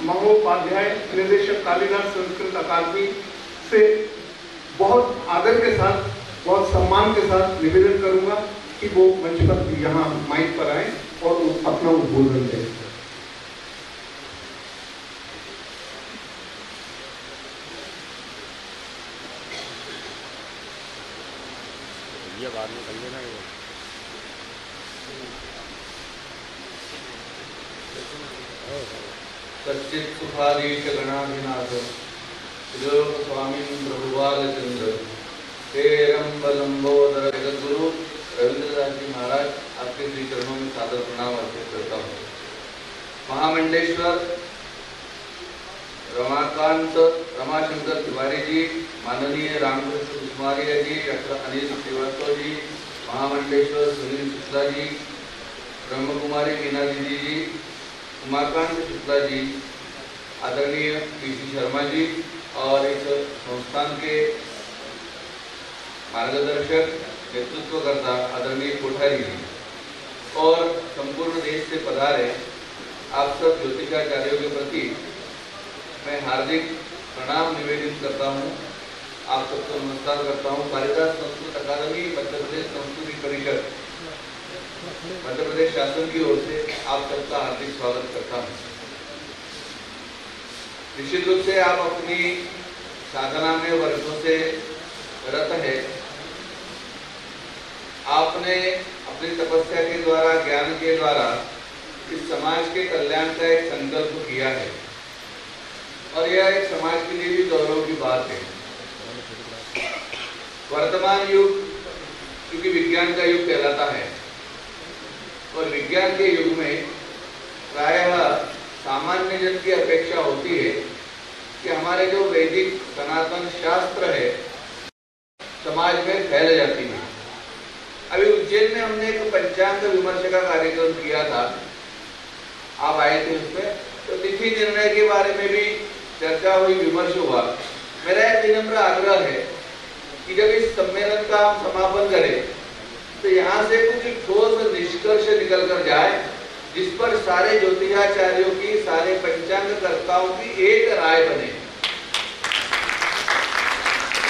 महोपाध्याय निर्देशक कालिदास संस्कृत अकादमी से बहुत आदर के साथ, बहुत सम्मान के साथ निवेदन करूंगा कि वो मंच पर यहाँ माइक पर आए और अपना उद्बोधन दें। ये बाद में कर लेना सच्चित सुखाधीश गणाधिनाथ लोक स्वामी प्रभुबालचंद्र लंबोदर जगत गुरु रविंद्रनाथ जी महाराज आपके श्री चरणों में सादर प्रणाम अर्पित करता हूँ। महामंडेश्वर रमाकांत रमाशंकर तिवारी जी, माननीय रामकृष्ण कुमारिया जी, डॉक्टर अनिल श्रीवास्तव जी, महामंडेश्वर सुनील शुक्ला जी, ब्रह्म कुमारी मीना दीदी जी, उमाकांत शुक्ला जी, आदरणीय पीसी शर्मा जी और इस संस्थान के मार्गदर्शक नेतृत्वकर्ता आदरणीय कोठारी जी और संपूर्ण देश से पधारे आप सब ज्योतिषाचार्यों के प्रति मैं हार्दिक प्रणाम निवेदित करता हूँ। आप सबको नमस्कार करता हूँ। कालिदास संस्कृत अकादमी मध्य प्रदेश संस्कृति परिषद मध्य प्रदेश शासन की ओर से आप सबका हार्दिक स्वागत करता हूँ। निश्चित रूप से आप अपनी साधना में वर्षों से रत है। आपने अपनी तपस्या के द्वारा, ज्ञान के द्वारा इस समाज के कल्याण का एक संकल्प किया है और यह एक समाज के लिए भी गौरव की बात है। वर्तमान युग क्योंकि विज्ञान का युग कहलाता है और विज्ञान के युग में प्रायः सामान्य जन की अपेक्षा होती है कि हमारे जो वैदिक सनातन शास्त्र है समाज में फैल जाती है। अभी उज्जैन में हमने एक पंचांग विमर्श का कार्यक्रम किया था, आप आए थे उसमें, तो तिथि निर्णय के बारे में भी चर्चा हुई, विमर्श हुआ। मेरा एक विनम्र आग्रह है कि जब इस सम्मेलन का हम समापन करें तो यहाँ से कुछ ठोस निष्कर्ष निकल कर जाए जिस पर सारे ज्योतिषाचार्यों की, सारे पंचांग कर्ताओं की एक राय बने।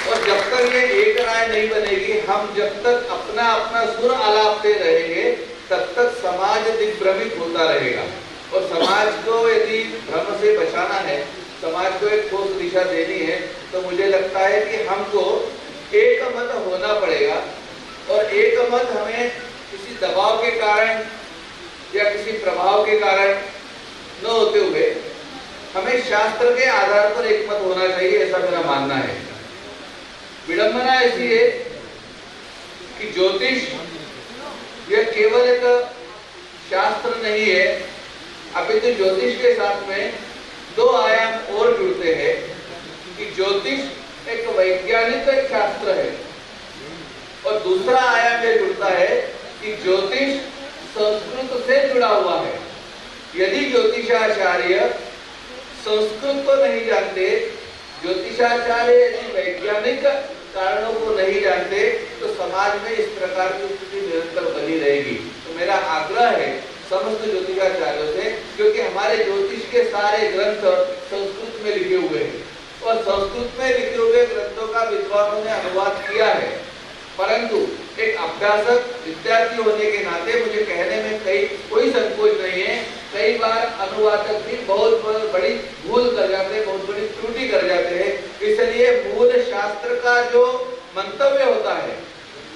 और जब तक ये एक राय नहीं बनेगी, हम जब तक अपना अपना सुर आलापते रहेंगे तब तक समाज दिग्भ्रमित होता रहेगा। और समाज को यदि भ्रम से बचाना है, समाज को एक ठोस दिशा देनी है, तो मुझे लगता है कि हमको एक मत होना पड़ेगा। और एक मत हमें किसी दबाव के कारण या किसी प्रभाव के कारण न होते हुए हमें शास्त्र के आधार पर एक मत होना चाहिए, ऐसा मेरा मानना है। विडंबना ऐसी है कि ज्योतिष यह केवल एक शास्त्र नहीं है, अपितु ज्योतिष के साथ में दो आयाम और जुड़ते हैं कि ज्योतिष एक वैज्ञानिक शास्त्र है और दूसरा आयाम यह जुड़ता है कि ज्योतिष संस्कृत से जुड़ा हुआ है। यदि ज्योतिषाचार्य संस्कृत को नहीं जानते, ज्योतिषाचार्य यदि वैज्ञानिक कारणों को नहीं जानते, तो समाज में इस प्रकार की स्थिति निरंतर बनी रहेगी। तो मेरा आग्रह है समस्त ज्योतिषाचार्यों से, क्योंकि हमारे ज्योतिष के सारे ग्रंथ संस्कृत में लिखे हुए हैं और संस्कृत में लिखे हुए ग्रंथों का विद्वानों ने अनुवाद किया है, परंतु एक अभ्यासक विद्यार्थी होने के नाते मुझे कहने में कोई संकोच नहीं है। कई बार अनुवादक भी बहुत बड़ी भूल कर जाते हैं, बहुत बड़ी त्रुटि कर जाते हैं। इसलिए मूल शास्त्र का जो मंतव्य होता है,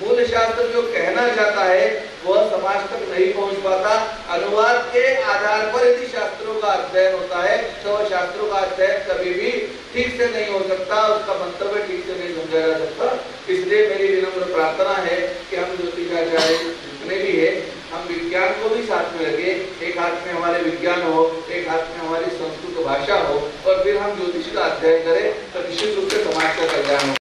मूल शास्त्र जो कहना चाहता है, वह समाज तक नहीं पहुंच पाता। अनुवाद के आधार पर यदि शास्त्रों का अध्ययन होता है तो वह शास्त्रों का अध्ययन कभी भी ठीक से नहीं हो सकता, उसका मंतव्य ठीक से नहीं समझा जा सकता। इसलिए मेरी विनम्र प्रार्थना है कि हम ज्योतिषाचार्य जितने भी है, हम विज्ञान को भी साथ में रखें। एक हाथ में हमारे विज्ञान हो, एक हाथ में हमारी संस्कृत भाषा हो और फिर हम ज्योतिष का अध्ययन करें, तो निश्चित रूप से समाज का कल्याण हो।